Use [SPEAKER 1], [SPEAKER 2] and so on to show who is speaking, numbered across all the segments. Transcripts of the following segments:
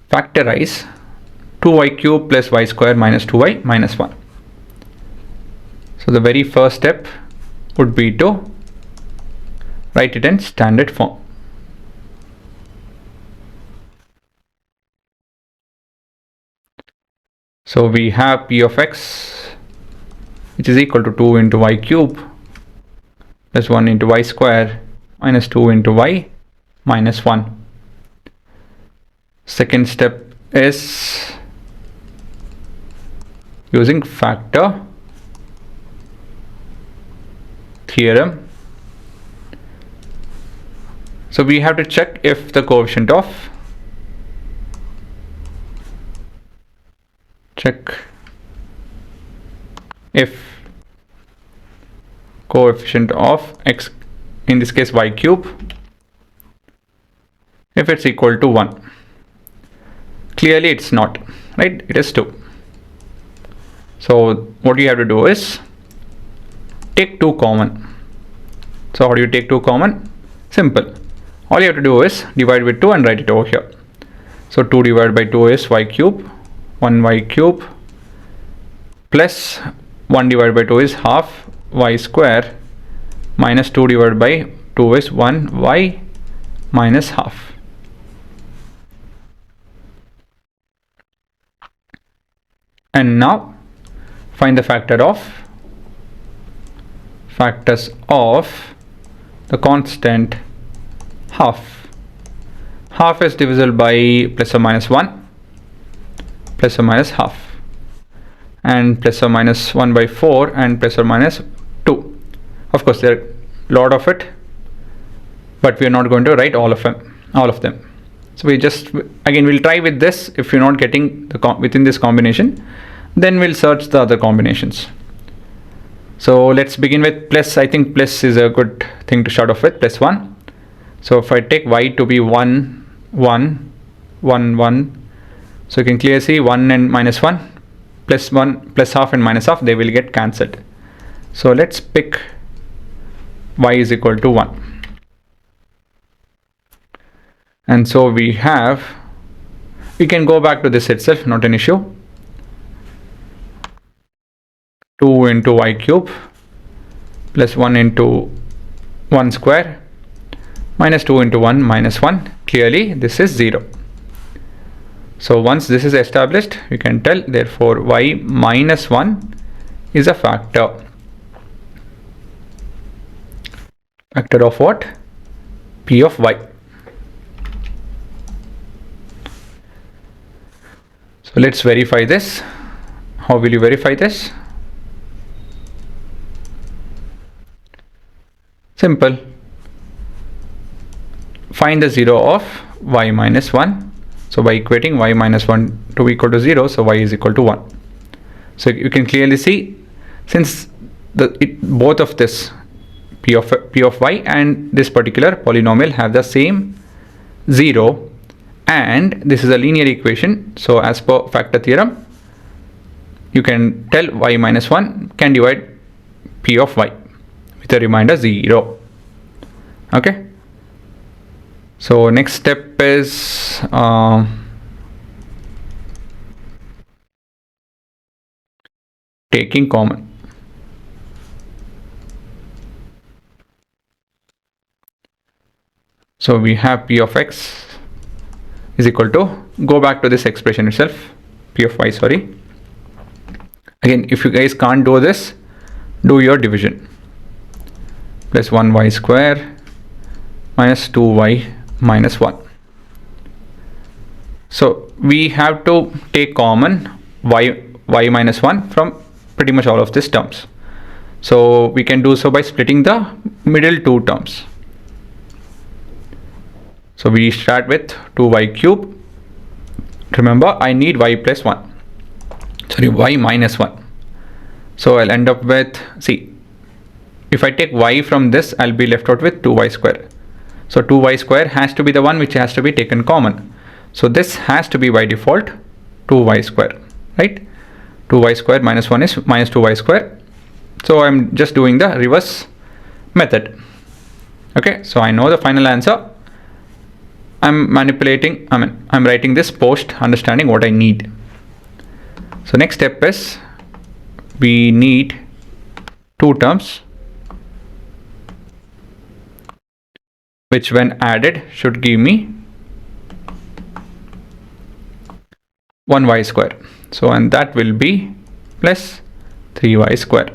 [SPEAKER 1] factorize 2y cube plus y square minus 2y minus 1. So the very first step would be to write it in standard form. So we have p of x, which is equal to 2 into y cube plus 1 into y square minus 2 into y minus 1. Second step is using factor theorem. So we have to check if the coefficient of x, in this case y cube, if it's equal to 1. Clearly it's not, right? It is 2. So what you have to do is take 2 common. So how do you take 2 common? Simple. All you have to do is divide with 2 and write it over here. So 2 divided by 2 is y cube, 1y cube, plus 1 divided by 2 is half y square, minus 2 divided by 2 is 1y minus half. And now find the factors of the constant half. Half is divisible by plus or minus 1, plus or minus half, and plus or minus 1 by 4, and plus or minus 2. Of course there are a lot of it, but we are not going to write all of them. So we just, again, we'll try with this. If you're not getting the within this combination, then we'll search the other combinations. So let's begin with plus. I think plus is a good thing to start off with, plus 1. So if I take y to be 1, 1, 1, 1, so you can clearly see 1 and minus 1, plus 1, plus half and minus half, they will get cancelled. So let's pick y is equal to 1. And so we can go back to this itself, not an issue. 2 into y cube plus 1 into 1 square minus 2 into 1 minus 1. Clearly this is 0. So once this is established, you can tell, therefore y minus 1 is a factor. Factor of what? P of y. So let's verify this. How will you verify this? Simple. Find the 0 of y minus 1. So by equating y minus 1 to be equal to 0, so y is equal to 1. So you can clearly see, since both of this p of y and this particular polynomial have the same 0, and this is a linear equation, so as per factor theorem, you can tell y minus 1 can divide p of y with a remainder 0. Okay. So next step is taking common. So we have p of x is equal to, go back to this expression itself, p of y, sorry. Again, if you guys can't do this, do your division. Plus 1y square minus 2y minus 1. So we have to take common y minus 1 from pretty much all of these terms. So we can do so by splitting the middle two terms. So we start with 2y cube. Remember, I need y plus 1. Sorry, y minus 1. So I'll end up with, see, if I take y from this, I'll be left out with 2y square. So 2y square has to be the one which has to be taken common. So this has to be by default 2y square, right? 2y square minus 1 is minus 2y square. So I'm just doing the reverse method. Okay, so I know the final answer. I'm writing this post understanding what I need. So next step is we need two terms which when added should give me 1y square. So and that will be plus 3y square.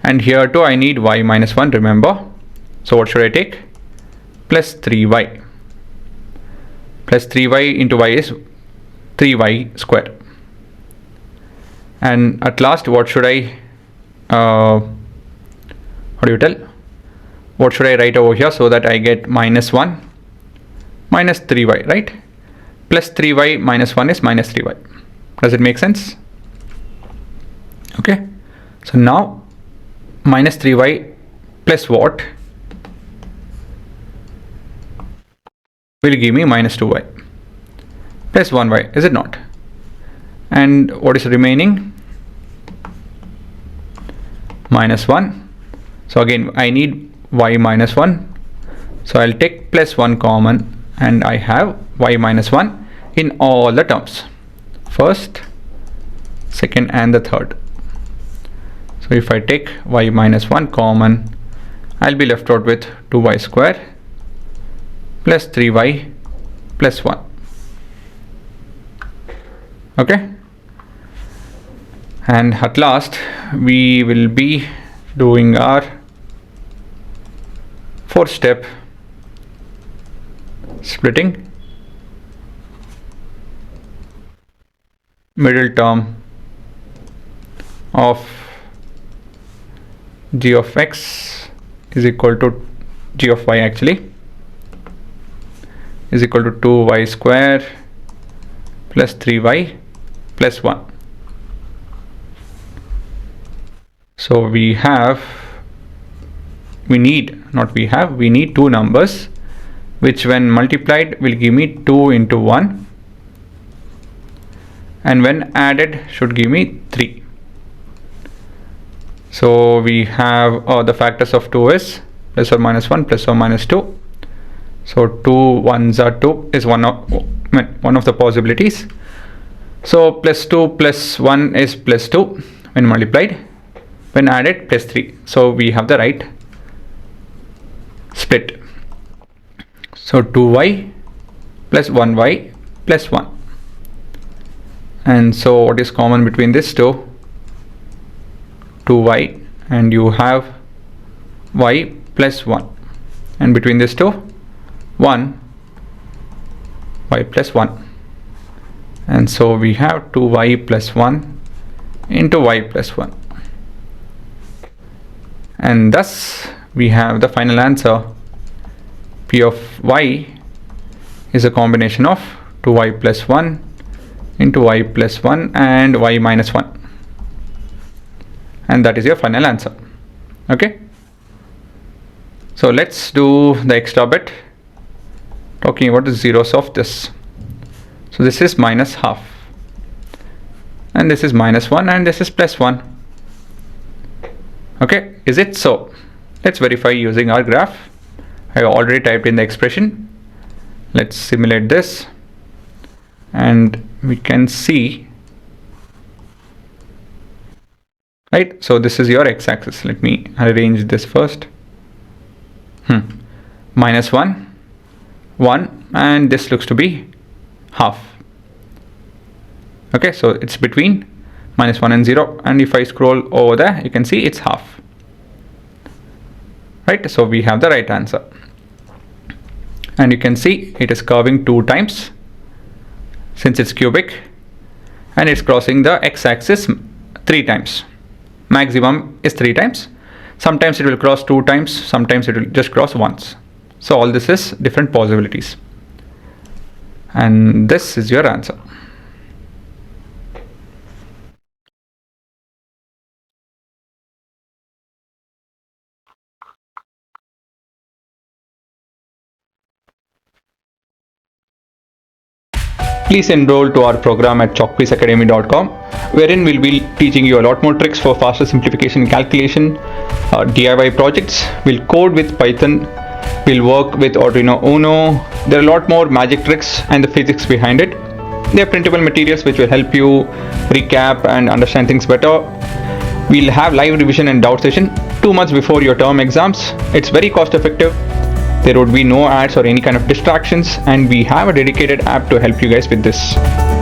[SPEAKER 1] And here too I need y minus 1, remember. So what should I take? Plus 3y. Plus 3y into y is 3y square. And at last what should I what should I write over here so that I get minus 1 minus 3y, right? Plus 3y minus 1 is minus 3y. Does it make sense? Okay. So now minus 3y plus what will give me minus 2y plus 1y, is it not? And what is remaining? Minus 1. So again I need y minus 1. So I'll take plus 1 common and I have y minus 1 in all the terms. First, second and the third. So if I take y minus 1 common, I'll be left out with 2y square plus 3y plus 1. Okay. And at last we will be doing our fourth step, splitting middle term of g of x is equal to g of y actually is equal to 2y square plus 3y plus 1. So we need two numbers which when multiplied will give me 2 into 1 and when added should give me 3. So we have the factors of 2 is plus or minus 1 plus or minus 2. So 2 1s are 2 is one of the possibilities. So plus 2 plus 1 is plus 2 when multiplied, when added plus 3. So we have the right split. So 2y plus 1y plus 1. And so what is common between this two? 2y, and you have y plus 1. And between this two, 1 y plus 1. And so we have 2y plus 1 into y plus 1. And thus we have the final answer. P of y is a combination of 2y plus 1 into y plus 1 and y minus 1. And that is your final answer. Okay. So let's do the extra bit, talking about the zeros of this. So this is minus half, and this is minus 1, and this is plus 1. Okay, is it so? Let's verify using our graph. I already typed in the expression. Let's simulate this, and we can see, right? So this is your x-axis. Let me arrange this first. Minus 1, 1, and this looks to be half. Okay, so it's between minus 1 and 0, and if I scroll over there you can see it's half, right? So we have the right answer, and you can see it is curving 2 times since it's cubic, and it's crossing the x-axis 3 times. Maximum is 3 times. Sometimes it will cross 2 times, sometimes it will just cross once. So all this is different possibilities, and this is your answer. Please enroll to our program at chalkpieceacademy.com, wherein we'll be teaching you a lot more tricks for faster simplification and calculation, DIY projects. We'll code with Python, we'll work with Arduino Uno, there are a lot more magic tricks and the physics behind it. They are printable materials which will help you recap and understand things better. We'll have live revision and doubt session 2 months before your term exams. It's very cost effective. There would be no ads or any kind of distractions, and we have a dedicated app to help you guys with this.